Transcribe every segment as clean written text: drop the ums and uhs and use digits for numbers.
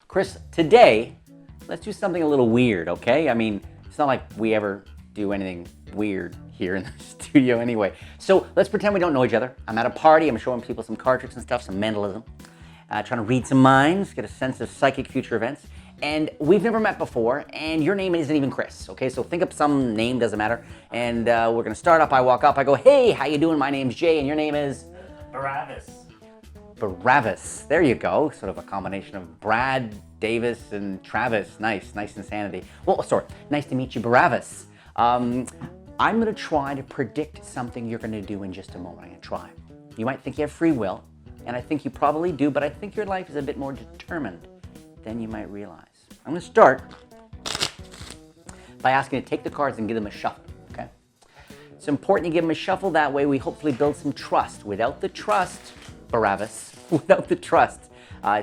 Criss, today, let's do something a little weird, okay? I mean, it's not like we ever do anything weird here in the studio anyway. So let's pretend we don't know each other. I'm at a party, I'm showing people some card tricks and stuff, some mentalism, trying to read some minds, get a sense of psychic future events. And we've never met before, and your name isn't even Criss, okay? So think up some name, doesn't matter. And we're gonna start up, I walk up, I go, hey, how you doing? My name's Jay, and your name is? Barabbas. Barabbas, there you go. Sort of a combination of Brad, Davis, and Travis. Nice insanity. Well, sorry, nice to meet you, Barabbas. I'm gonna try to predict something you're gonna do in just a moment. I'm gonna try. You might think you have free will, and I think you probably do, but I think your life is a bit more determined than you might realize. I'm gonna start by asking you to take the cards and give them a shuffle, okay? It's important you give them a shuffle, that way we hopefully build some trust. Without the trust, Barabbas, without the trust,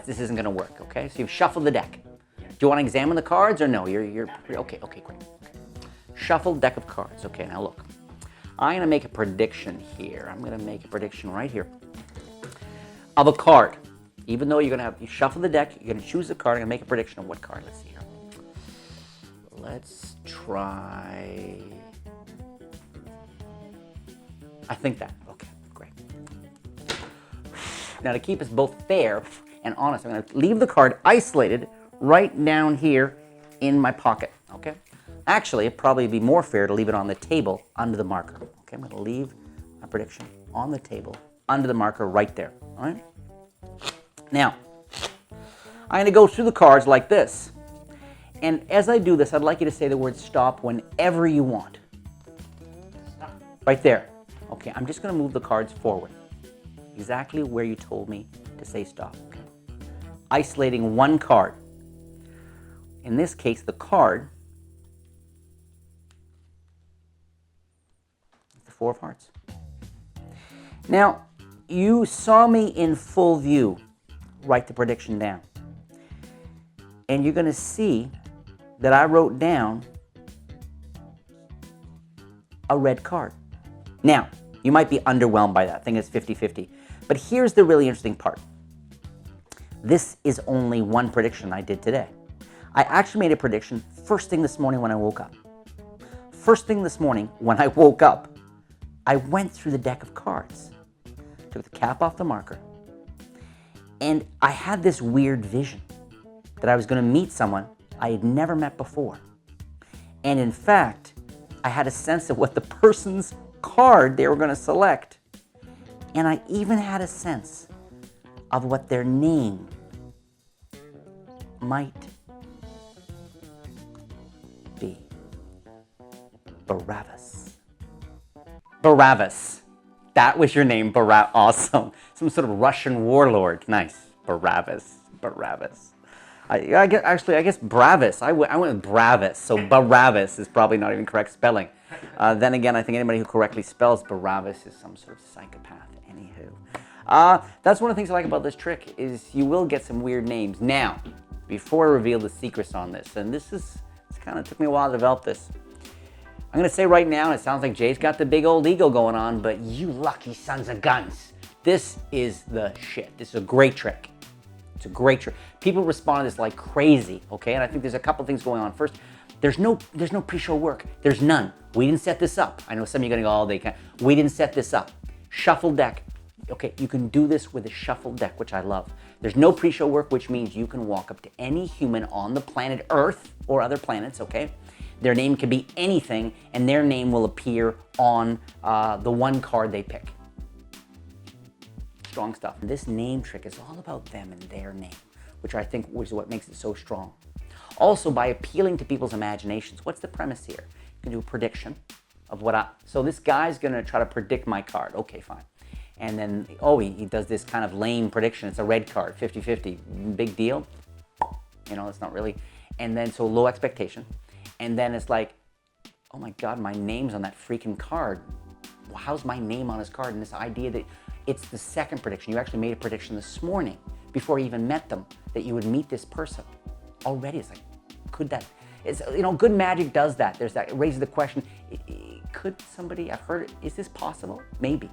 this isn't gonna work, okay? So you've shuffled the deck. Do you wanna examine the cards or no? You're okay, great. Okay. Shuffled deck of cards, okay, now look. I'm gonna make a prediction here. I'm gonna make a prediction right here of a card. Even though you shuffle the deck, you're gonna choose a card, I'm gonna make a prediction of what card. Let's see here. Let's try, I think that, okay, great. Now to keep us both fair and honest, I'm gonna leave the card isolated right down here in my pocket, okay? Actually, it'd probably be more fair to leave it on the table under the marker. Okay, I'm gonna leave my prediction on the table under the marker right there, all right? Now, I'm going to go through the cards like this. And as I do this, I'd like you to say the word stop whenever you want. Stop. Right there. Okay, I'm just going to move the cards forward. Exactly where you told me to say stop. Okay. Isolating one card. In this case, the card is the Four of Hearts. Now, you saw me in full view write the prediction down. And you're going to see that I wrote down a red card. Now, you might be underwhelmed by that. I think it's 50-50. But here's the really interesting part. This is only one prediction I did today. I actually made a prediction first thing this morning when I woke up. First thing this morning when I woke up, I went through the deck of cards, took the cap off the marker, and I had this weird vision that I was going to meet someone I had never met before. And in fact, I had a sense of what the person's card they were going to select. And I even had a sense of what their name might be. Barabbas. Barabbas. That was your name, Barabbas. Awesome. Some sort of Russian warlord. Nice. Barabbas. Barabbas. I guess Barabbas. I went with Barabbas. So Barabbas is probably not even correct spelling. Then again, I think anybody who correctly spells Barabbas is some sort of psychopath. Anywho. That's one of the things I like about this trick is you will get some weird names. Now, before I reveal the secrets on this, and it's kind of took me a while to develop this. I'm going to say right now, and it sounds like Jay's got the big old ego going on, but you lucky sons of guns. This is the shit. This is a great trick. It's a great trick. People respond to this like crazy, okay? And I think there's a couple things going on. First, there's no pre-show work. There's none. We didn't set this up. I know some of you are going to go, oh, they can't. We didn't set this up. Shuffle deck. Okay, you can do this with a shuffled deck, which I love. There's no pre-show work, which means you can walk up to any human on the planet Earth or other planets, okay? Their name can be anything, and their name will appear on the one card they pick. Strong stuff. This name trick is all about them and their name, which I think is what makes it so strong. Also, by appealing to people's imaginations, what's the premise here? You can do a prediction of so this guy's gonna try to predict my card. Okay, fine. And then, he does this kind of lame prediction. It's a red card, 50-50, big deal. You know, it's not really. And then, so low expectation. And then it's like, oh my God, my name's on that freaking card. Well, how's my name on his card? And this idea that it's the second prediction. You actually made a prediction this morning before you even met them that you would meet this person. Already, it's like, could that? It's, good magic does that. There's that. It raises the question, could somebody, I've heard it, is this possible? Maybe.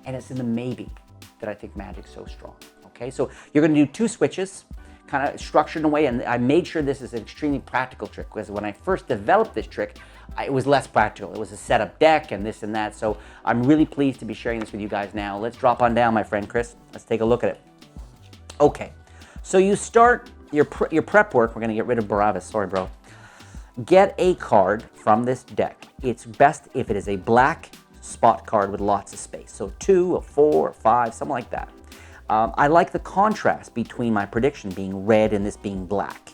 And it's in the maybe that I think magic's so strong. Okay, so you're going to do two switches. kind of structured in a way, and I made sure this is an extremely practical trick, because when I first developed this trick, it was less practical. It was a setup deck and this and that, so I'm really pleased to be sharing this with you guys now. Let's drop on down, my friend Chris. Let's take a look at it. Okay, so you start your prep work. We're going to get rid of Barabbas. Sorry, bro. Get a card from this deck. It's best if it is a black spot card with lots of space. So 2, a 4, a 5, something like that. I like the contrast between my prediction being red and this being black.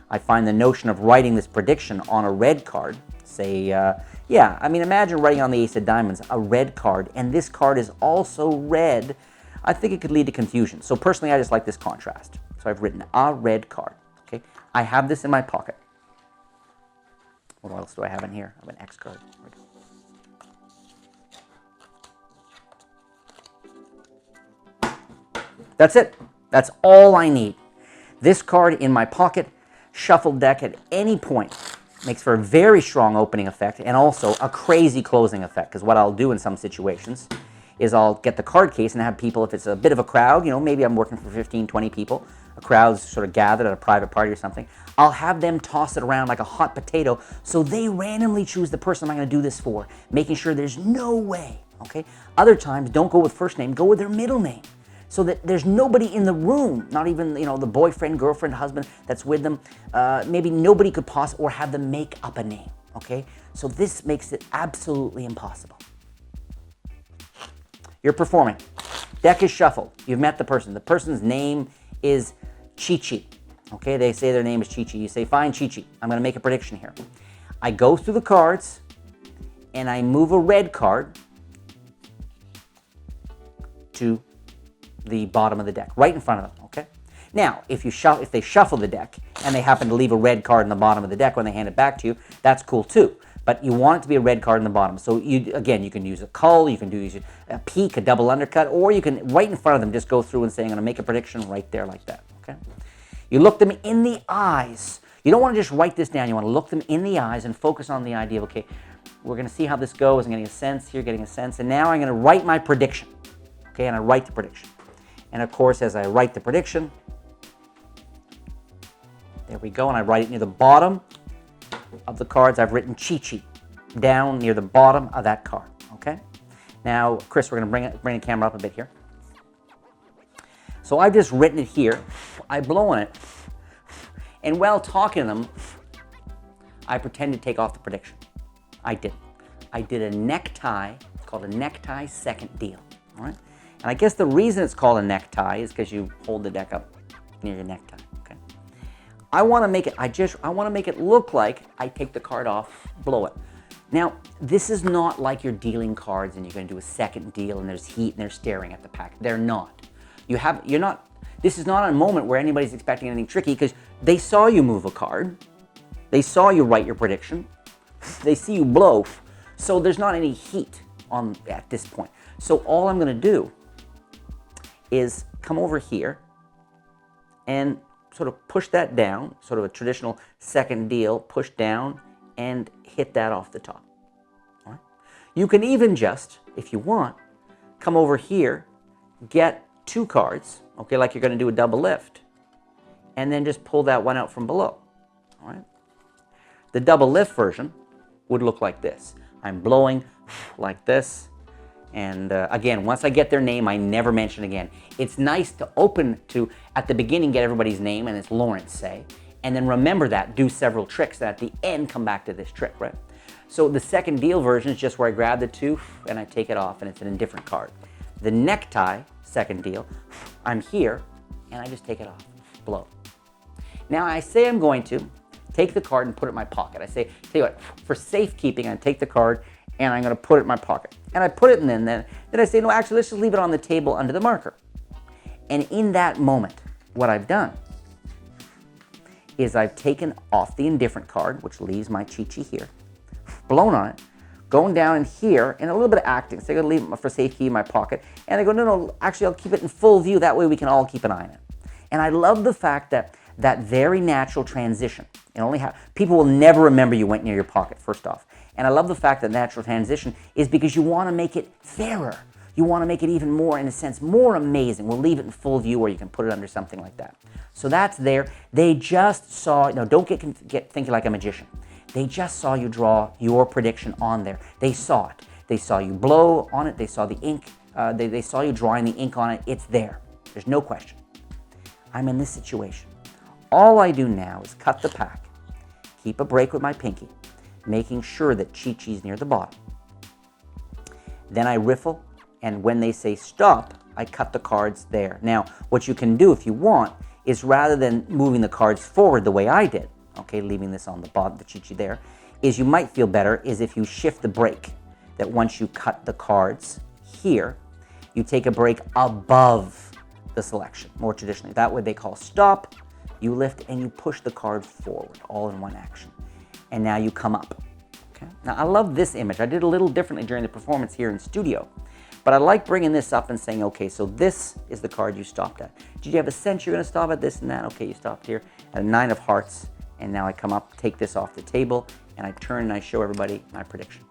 I find the notion of writing this prediction on a red card, say, yeah, I mean, imagine writing on the Ace of Diamonds a red card, and this card is also red. I think it could lead to confusion. So personally, I just like this contrast. So I've written a red card. Okay, I have this in my pocket. What else do I have in here? I have an X card. That's it. That's all I need. This card in my pocket, shuffled deck at any point, makes for a very strong opening effect and also a crazy closing effect. Because what I'll do in some situations is I'll get the card case and have people, if it's a bit of a crowd, you know, maybe I'm working for 15, 20 people, a crowd's sort of gathered at a private party or something, I'll have them toss it around like a hot potato, so they randomly choose the person I'm going to do this for, making sure there's no way, okay? Other times, don't go with first name, go with their middle name, so that there's nobody in the room, not even, you know, the boyfriend, girlfriend, husband that's with them. Maybe nobody could possibly, or have them make up a name, okay? So this makes it absolutely impossible. You're performing. Deck is shuffled. You've met the person. The person's name is Chi-Chi, okay? They say their name is Chi-Chi. You say, fine, Chi-Chi. I'm going to make a prediction here. I go through the cards, and I move a red card to the bottom of the deck, right in front of them, okay? Now, if they shuffle the deck and they happen to leave a red card in the bottom of the deck when they hand it back to you, that's cool too. But you want it to be a red card in the bottom. So again, you can use a cull, you can use a peek, a double undercut, or you can, right in front of them, just go through and say, I'm going to make a prediction right there like that, okay? You look them in the eyes. You don't want to just write this down. You want to look them in the eyes and focus on the idea of, okay, we're going to see how this goes. I'm getting a sense here, getting a sense, and now I'm going to write my prediction, okay? And I write the prediction. And of course, as I write the prediction, there we go, and I write it near the bottom of the cards. I've written Chi-Chi down near the bottom of that card, okay? Now, Chris, we're going to bring the camera up a bit here. So I've just written it here. I blow on it, and while talking to them, I pretend to take off the prediction. I didn't. I did a necktie. It's called a necktie second deal, all right? And I guess the reason it's called a necktie is because you hold the deck up near your necktie, okay? I want to make it, I want to make it look like I take the card off, blow it. Now, this is not like you're dealing cards and you're going to do a second deal and there's heat and they're staring at the pack. They're not. This is not a moment where anybody's expecting anything tricky, because they saw you move a card. They saw you write your prediction. They see you blow. So there's not any heat at this point. So all I'm going to do is come over here and sort of push that down, sort of a traditional second deal, push down and hit that off the top. All right? You can even just, if you want, come over here, get 2 cards, okay, like you're going to do a double lift, and then just pull that one out from below. All right? The double lift version would look like this. I'm blowing like this. And again, once I get their name, I never mention again. It's nice to open to, at the beginning, get everybody's name, and it's Lawrence, say. And then remember that, do several tricks, and at the end, come back to this trick, right? So the second deal version is just where I grab the 2, and I take it off, and it's an indifferent card. The necktie, second deal, I'm here, and I just take it off, blow. Now I say I'm going to take the card and put it in my pocket. I say, tell you what, for safekeeping, I take the card, and I'm going to put it in my pocket. And I put it in, then I say, no, actually, let's just leave it on the table under the marker. And in that moment, what I've done is I've taken off the indifferent card, which leaves my Chi-Chi here, blown on it, going down in here, and a little bit of acting. So I'm going to leave it for safekeeping in my pocket. And I go, no, actually, I'll keep it in full view. That way we can all keep an eye on it. And I love the fact that that very natural transition, people will never remember you went near your pocket, first off. And I love the fact that natural transition is because you want to make it fairer. You want to make it even more, in a sense, more amazing. We'll leave it in full view, or you can put it under something like that. So that's there. They just saw, don't get thinking like a magician. They just saw you draw your prediction on there. They saw it. They saw you blow on it. They saw the ink. They saw you drawing the ink on it. It's there. There's no question. I'm in this situation. All I do now is cut the pack, keep a break with my pinky, making sure that Chi-Chi's near the bottom. Then I riffle, and when they say stop, I cut the cards there. Now, what you can do if you want is, rather than moving the cards forward the way I did, okay, leaving this on the bottom, the Chi-Chi there, is you might feel better is if you shift the break, that once you cut the cards here, you take a break above the selection, more traditionally. That way they call stop, you lift and you push the card forward, all in one action. And now you come up. Okay? Now I love this image. I did a little differently during the performance here in studio, but I like bringing this up and saying, okay, so this is the card you stopped at. Did you have a sense you're gonna stop at this and that? Okay, you stopped here at a 9 of hearts, and now I come up, take this off the table, and I turn and I show everybody my prediction.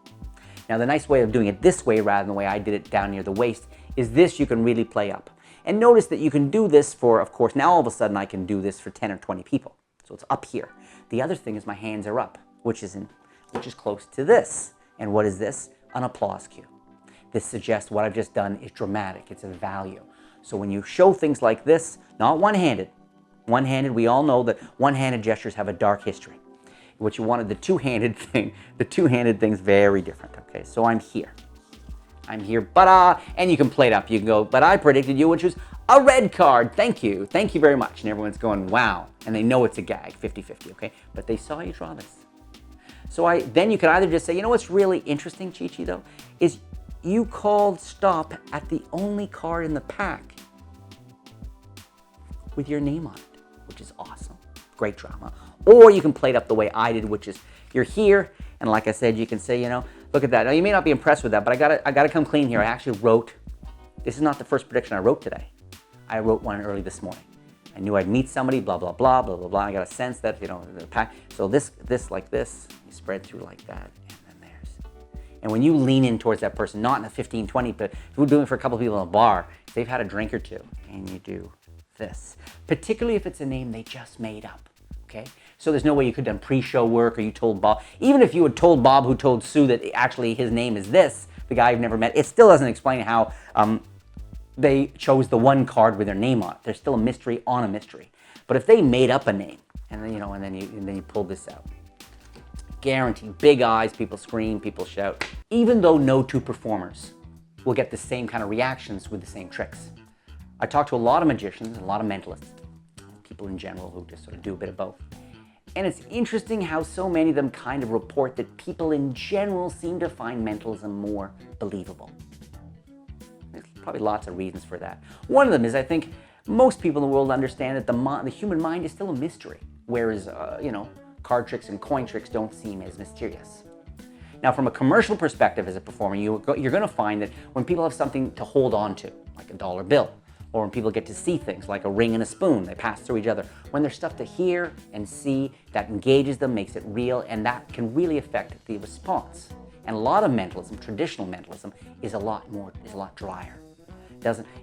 Now the nice way of doing it this way rather than the way I did it down near the waist is this you can really play up. And notice that you can do this for, of course, now all of a sudden I can do this for 10 or 20 people. So it's up here. The other thing is my hands are up, which is close to this. And what is this? An applause cue. This suggests what I've just done is dramatic. It's a value. So when you show things like this, not one-handed. One-handed, we all know that one-handed gestures have a dark history. What you wanted, the two-handed thing's very different. Okay, so I'm here. I'm here, but and you can play it up. You can go, but I predicted you would choose a red card. Thank you very much. And everyone's going, wow. And they know it's a gag, 50-50, okay? But they saw you draw this. So then you can either just say, you know what's really interesting, Chi-Chi, though, is you called stop at the only card in the pack with your name on it, which is awesome. Great drama. Or you can play it up the way I did, which is you're here, and like I said, you can say, look at that. Now, you may not be impressed with that, but I gotta come clean here. I actually wrote, this is not the first prediction I wrote today. I wrote one early this morning. I knew I'd meet somebody, blah, blah, blah, blah, blah, blah. I got a sense that, the pack. So this like this, you spread through like that, and then there's. And when you lean in towards that person, not in a 15, 20, but if we're doing it for a couple of people in a bar, they've had a drink or two, and you do this. Particularly if it's a name they just made up, okay? So there's no way you could have done pre-show work, or you told Bob. Even if you had told Bob, who told Sue, that actually his name is this, the guy you've never met, it still doesn't explain how they chose the one card with their name on it. There's still a mystery on a mystery. But if they made up a name, and then and then you pull this out, guaranteed, big eyes, people scream, people shout. Even though no two performers will get the same kind of reactions with the same tricks. I talk to a lot of magicians, a lot of mentalists, people in general who just sort of do a bit of both. And it's interesting how so many of them kind of report that people in general seem to find mentalism more believable. There's probably lots of reasons for that. One of them is I think most people in the world understand that the human mind is still a mystery, whereas, card tricks and coin tricks don't seem as mysterious. Now, from a commercial perspective as a performer, you're going to find that when people have something to hold on to, like a dollar bill, or when people get to see things like a ring and a spoon, they pass through each other. When there's stuff to hear and see that engages them, makes it real, and that can really affect the response. And a lot of mentalism, traditional mentalism, is a lot drier.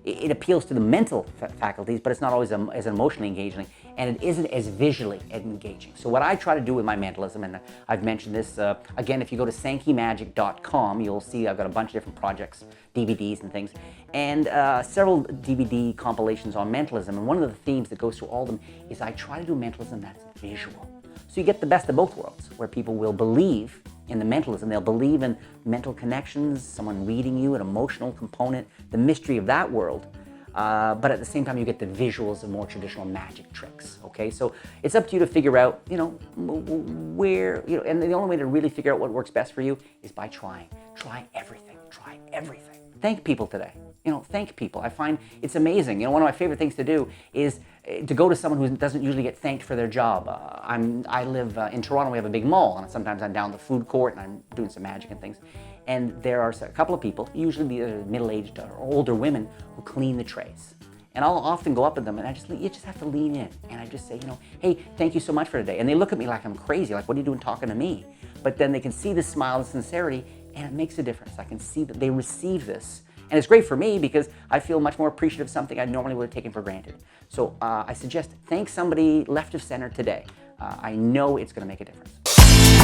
It appeals to the mental faculties, but it's not always as emotionally engaging, and it isn't as visually engaging. So what I try to do with my mentalism, and I've mentioned this, again, if you go to sankymagic.com, you'll see I've got a bunch of different projects, DVDs and things, and several DVD compilations on mentalism, and one of the themes that goes through all of them is I try to do mentalism that's visual. So you get the best of both worlds, where people will believe in the mentalism, they'll believe in mental connections, someone reading you, an emotional component, the mystery of that world, but at the same time you get the visuals of more traditional magic tricks, okay? So it's up to you to figure out, where, and the only way to really figure out what works best for you is by trying. Try everything. Thank people today. Thank people. I find it's amazing. One of my favorite things to do is to go to someone who doesn't usually get thanked for their job. I live in Toronto. We have a big mall, and sometimes I'm down the food court and I'm doing some magic and things. And there are a couple of people, usually middle-aged or older women, who clean the trays. And I'll often go up to them and you just have to lean in. And I just say, hey, thank you so much for today. And they look at me like I'm crazy, like, what are you doing talking to me? But then they can see the smile, the sincerity, and it makes a difference. I can see that they receive this And it's great for me because I feel much more appreciative of something I normally would have taken for granted. So I suggest thank somebody left of center today. I know it's going to make a difference.